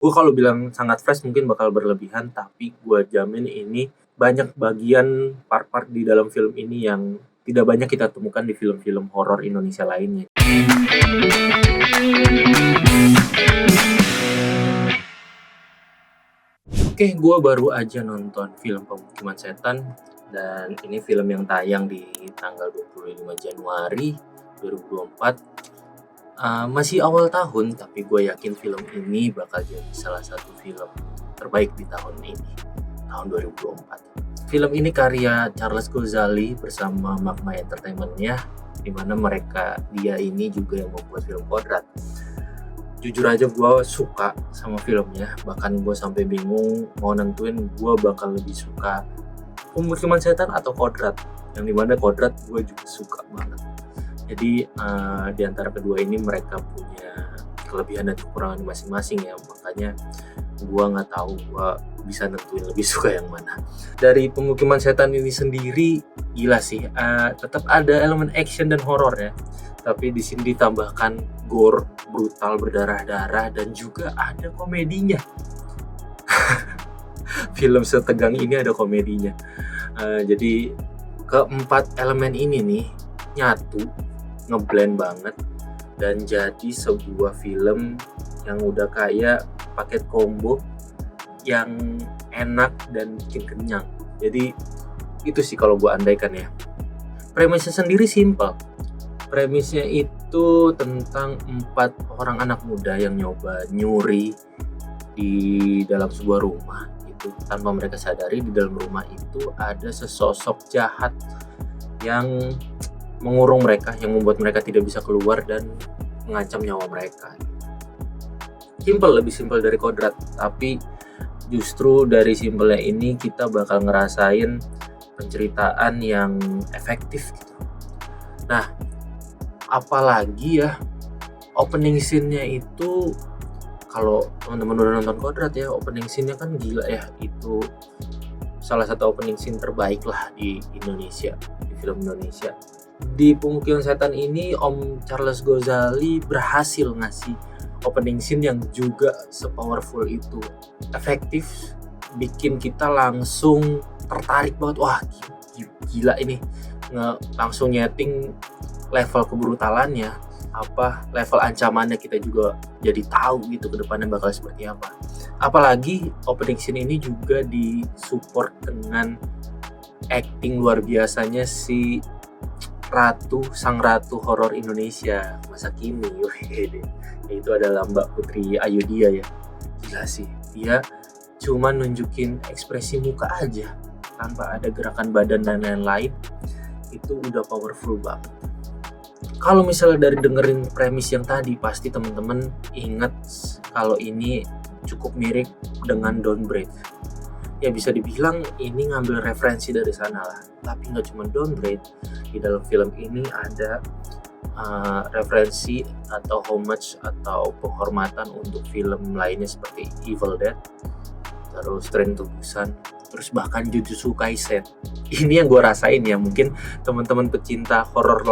Gue kalau bilang sangat fresh mungkin bakal berlebihan, tapi gue jamin ini banyak bagian part-part di dalam film ini yang tidak banyak kita temukan di film-film horor Indonesia lainnya. Oke, gue baru aja nonton film Pemukiman Setan, dan ini film yang tayang di tanggal 25 Januari 2024. Masih awal tahun, tapi gue yakin film ini bakal jadi salah satu film terbaik di tahun ini, tahun 2024. Film ini karya Charles Ghazali bersama Magma Entertainment-nya, dimana dia ini juga yang membuat film Kodrat. Jujur aja gue suka sama filmnya, bahkan gue sampai bingung mau nentuin gue bakal lebih suka Pemukiman Setan atau Kodrat, yang dimana Kodrat gue juga suka banget. Jadi di antara kedua ini mereka punya kelebihan dan kekurangan masing-masing ya, makanya gue nggak tahu gue bisa nentuin lebih suka yang mana. Dari Pemukiman Setan ini sendiri gila sih, tetap ada elemen action dan horor ya, tapi di sini ditambahkan gore, brutal, berdarah-darah, dan juga ada komedinya. Film setegang ini ada komedinya. Jadi keempat elemen ini nih nyatu, ngeblend banget, dan jadi sebuah film yang udah kayak paket combo yang enak dan bikin kenyang. Jadi itu sih kalau gue andaikan ya. Premisnya sendiri simple. Premisnya itu tentang 4 orang anak muda yang nyoba nyuri di dalam sebuah rumah itu. Tanpa mereka sadari, di dalam rumah itu ada sesosok jahat yang mengurung mereka, yang membuat mereka tidak bisa keluar dan mengancam nyawa mereka. Lebih simpel dari Kodrat, tapi justru dari simpelnya ini kita bakal ngerasain penceritaan yang efektif gitu. Nah, apalagi ya opening scene-nya itu, kalau teman-teman udah nonton Kodrat ya, opening scene-nya kan gila ya, itu salah satu opening scene terbaik lah di Indonesia, di film Indonesia. Di Pemukiman Setan ini Om Charles Ghazali berhasil ngasih opening scene yang juga sepowerful itu, efektif, bikin kita langsung tertarik banget. Wah gila ini, langsung nyeting level kebrutalannya, level ancamannya, kita juga jadi tahu gitu ke depannya bakal seperti apa. Apalagi opening scene ini juga disupport dengan acting luar biasanya si sang ratu horor Indonesia masa kini, yaitu adalah Mbak Putri Ayudhya ya. Gila sih, dia cuma nunjukin ekspresi muka aja tanpa ada gerakan badan dan lain-lain, itu udah powerful banget. Kalau misalnya dari dengerin premis yang tadi, pasti teman-teman ingat kalau ini cukup mirip dengan Don't Breathe. Ya bisa dibilang ini ngambil referensi dari sana lah. Tapi nggak cuma Don't Breathe, di dalam film ini ada referensi atau homage atau penghormatan untuk film lainnya seperti Evil Dead, terus Train to Busan, terus bahkan Jujutsu Kaisen. Ini yang gue rasain ya, mungkin teman-teman pecinta horor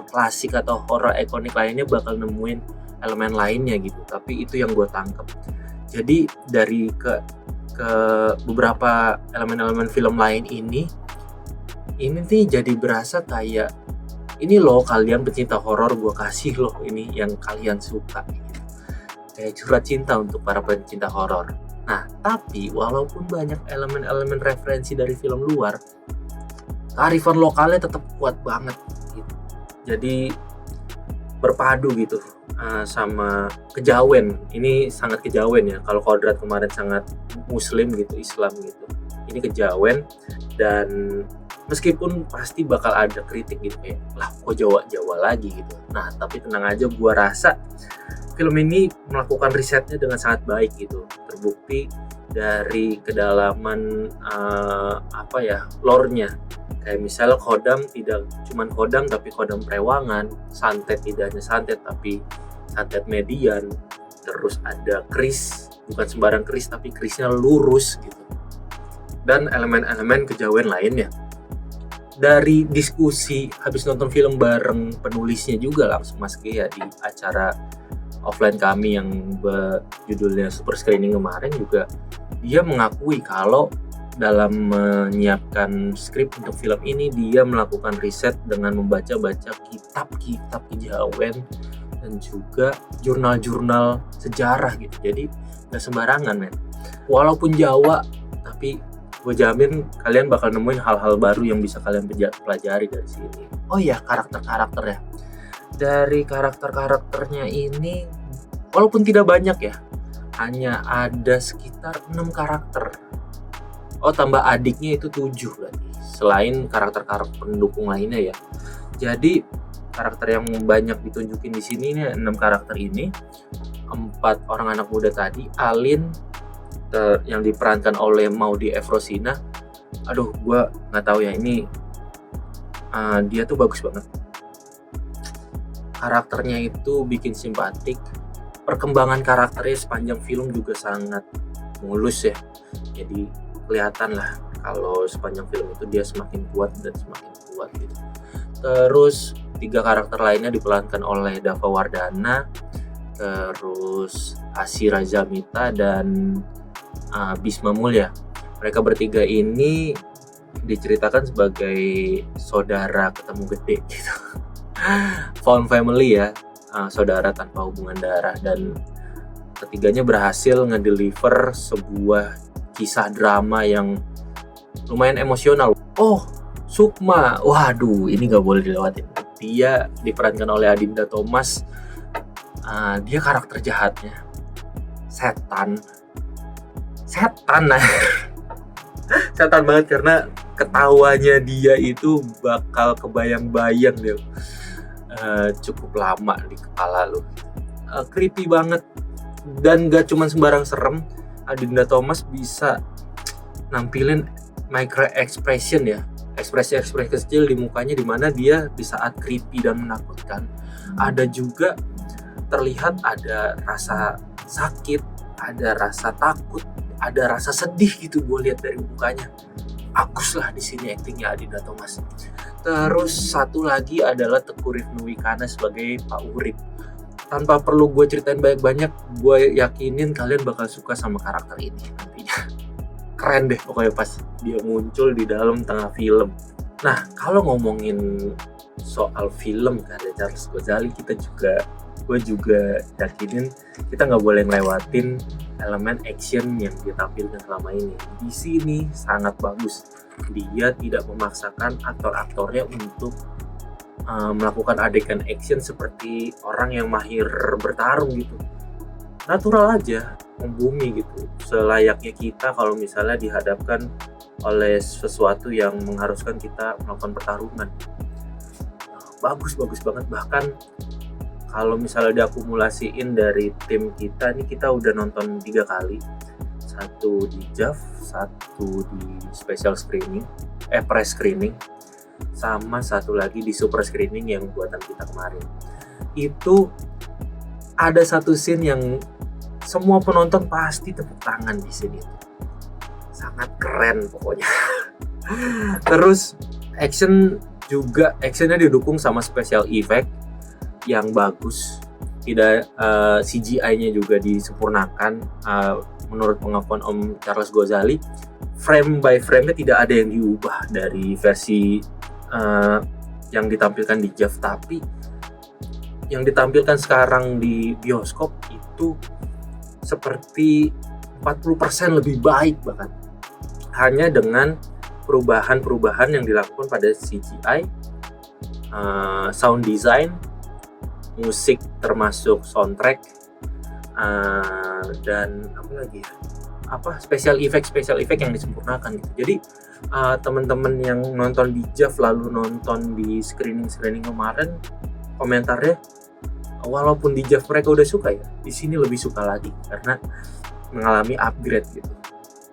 klasik atau horor ikonik lainnya bakal nemuin elemen lainnya gitu, tapi itu yang gue tangkap. Jadi dari ke beberapa elemen-elemen film lain ini nih jadi berasa kayak, ini loh kalian pecinta horor, gue kasih loh ini yang kalian suka gitu. Kayak curhat cinta untuk para pencinta horor. Nah, tapi walaupun banyak elemen-elemen referensi dari film luar, kearifan lokalnya tetap kuat banget gitu. Jadi berpadu gitu sama kejawen. Ini sangat kejawen ya. Kalau Kodrat kemarin sangat muslim gitu, Islam gitu, ini kejawen. Dan meskipun pasti bakal ada kritik gitu, kayak lah kok Jawa lagi gitu. Nah, tapi tenang aja, gua rasa film ini melakukan risetnya dengan sangat baik gitu. Terbukti dari kedalaman lore-nya. Kayak misalnya Kodam tidak cuman Kodam, tapi Kodam Prewangan. Santet tidak hanya santet, tapi santet median. Terus ada keris, bukan sembarang keris, tapi kerisnya lurus gitu. Dan elemen-elemen kejawen lainnya. Dari diskusi habis nonton film bareng penulisnya juga langsung Mas Gea di acara offline kami yang judulnya Super Screening kemarin juga, dia mengakui kalau dalam menyiapkan skrip untuk film ini dia melakukan riset dengan membaca-baca kitab-kitab kejawen dan juga jurnal-jurnal sejarah gitu. Jadi nggak sembarangan men. Walaupun Jawa, tapi gue jamin kalian bakal nemuin hal-hal baru yang bisa kalian pelajari dari sini. Oh iya, karakter-karakter ya. Dari karakter-karakternya ini, walaupun tidak banyak ya, hanya ada sekitar 6 karakter. Oh, tambah adiknya itu 7 berarti. Selain karakter-karakter pendukung lainnya ya. Jadi karakter yang banyak ditunjukin di sini nih 6 karakter ini. 4 orang anak muda tadi, Alin yang diperankan oleh Maudy Efrosina. Aduh, gua nggak tahu ya, ini dia tuh bagus banget. Karakternya itu bikin simpatik. Perkembangan karakternya sepanjang film juga sangat mulus ya. Jadi kelihatan lah kalau sepanjang film itu dia semakin kuat dan semakin kuat gitu. Terus 3 karakter lainnya diperankan oleh Dava Wardana, terus Asy Razamita dan Bisma Mulya. Mereka bertiga ini diceritakan sebagai saudara ketemu gede gitu. Found family ya, saudara tanpa hubungan darah, dan ketiganya berhasil ngedeliver sebuah kisah drama yang lumayan emosional. Oh, Sukma, waduh ini gak boleh dilewatin. Dia diperankan oleh Adinda Thomas. Dia karakter jahatnya setan setan banget, karena ketawanya dia itu bakal kebayang-bayang dia cukup lama di kepala lu. Creepy banget, dan gak cuman sembarang serem. Adinda Thomas bisa nampilin micro expression ya, ekspresi-ekspresi kecil di mukanya, dimana dia di saat creepy dan menakutkan ada juga terlihat ada rasa sakit, ada rasa takut, ada rasa sedih gitu. Gue lihat dari mukanya, bagus lah di sini aktingnya Adinda Thomas. Terus satu lagi adalah Teguh Rifnu Wikana sebagai Pak Urip. Tanpa perlu gue ceritain banyak-banyak, gue yakinin kalian bakal suka sama karakter ini nantinya. Keren deh pokoknya pas dia muncul di dalam tengah film. Nah, kalau ngomongin soal film karya Charles Ghazali, gue juga yakinin kita nggak boleh ngelewatin elemen action yang dia tampilkan selama ini. Di sini sangat bagus. Dia tidak memaksakan aktor-aktornya untuk melakukan adegan action seperti orang yang mahir bertarung gitu. Natural aja, membumi gitu. Selayaknya kita kalau misalnya dihadapkan oleh sesuatu yang mengharuskan kita melakukan pertarungan. Bagus banget. Bahkan kalau misalnya diakumulasiin dari tim kita, ini kita udah nonton 3 kali. Satu di JAV, satu di special screening, press screening, sama satu lagi di super screening yang buatan kita kemarin. Itu ada satu scene yang semua penonton pasti tepuk tangan di sini. Sangat keren pokoknya. Terus actionnya didukung sama special effect yang bagus. Tidak CGI-nya juga disempurnakan. Menurut pengakuan Om Charles Ghazali, frame by frame-nya tidak ada yang diubah dari versi yang ditampilkan di JAV, tapi yang ditampilkan sekarang di bioskop itu seperti 40% lebih baik bahkan, hanya dengan perubahan-perubahan yang dilakukan pada CGI, sound design, musik termasuk soundtrack, dan special effect yang disempurnakan gitu. Jadi teman-teman yang nonton di JAV lalu nonton di screening kemarin, komentarnya walaupun di JAV mereka udah suka ya, di sini lebih suka lagi karena mengalami upgrade gitu.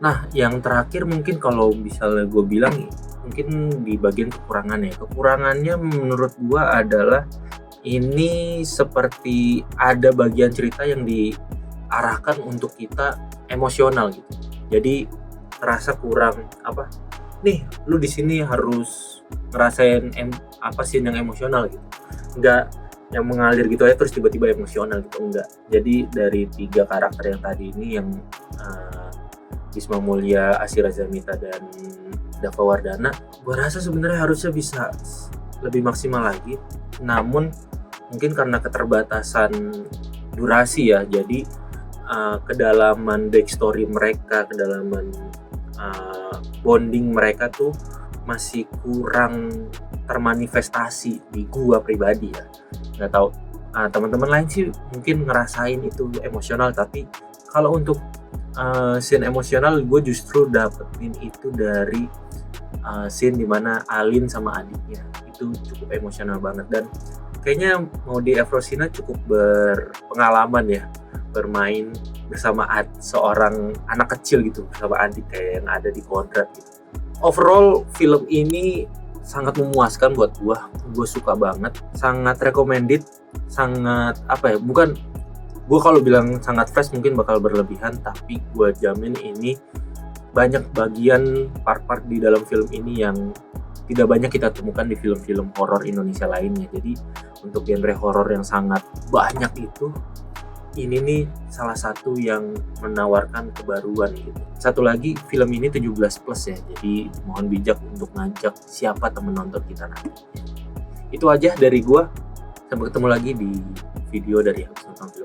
Nah, yang terakhir mungkin kalau misalnya gue bilang, mungkin di bagian kekurangannya menurut gue adalah ini seperti ada bagian cerita yang diarahkan untuk kita emosional gitu. Jadi terasa kurang nih, lu di sini harus ngerasain scene yang emosional gitu. yang mengalir gitu aja terus tiba-tiba emosional gitu, enggak. Jadi dari 3 karakter yang tadi ini yang Bisma Mulia, Asira Zamita, dan Dava Wardana, gue rasa sebenarnya harusnya bisa lebih maksimal lagi. Namun mungkin karena keterbatasan durasi ya, jadi kedalaman backstory mereka, kedalaman bonding mereka tuh masih kurang termanifestasi di gua pribadi ya. Nggak tahu teman-teman lain sih mungkin ngerasain itu emosional, tapi kalau untuk scene emosional gue justru dapetin itu dari scene dimana Alin sama adiknya itu cukup emosional banget, dan kayaknya Maudy Efrosina cukup berpengalaman ya bermain bersama seorang anak kecil gitu, bersama adik kayak yang ada di Kodrat gitu. Overall film ini sangat memuaskan buat gue suka banget, sangat recommended, sangat bukan, gue kalau bilang sangat fresh mungkin bakal berlebihan, tapi gue jamin ini banyak bagian part-part di dalam film ini yang tidak banyak kita temukan di film-film horor Indonesia lainnya. Jadi untuk genre horor yang sangat banyak itu, ini nih salah satu yang menawarkan kebaruan gitu. Satu lagi, film ini 17+ ya, jadi mohon bijak untuk ngajak siapa temen nonton kita nanti. Itu aja dari gua. Sampai ketemu lagi di video dari Habis Nonton Film.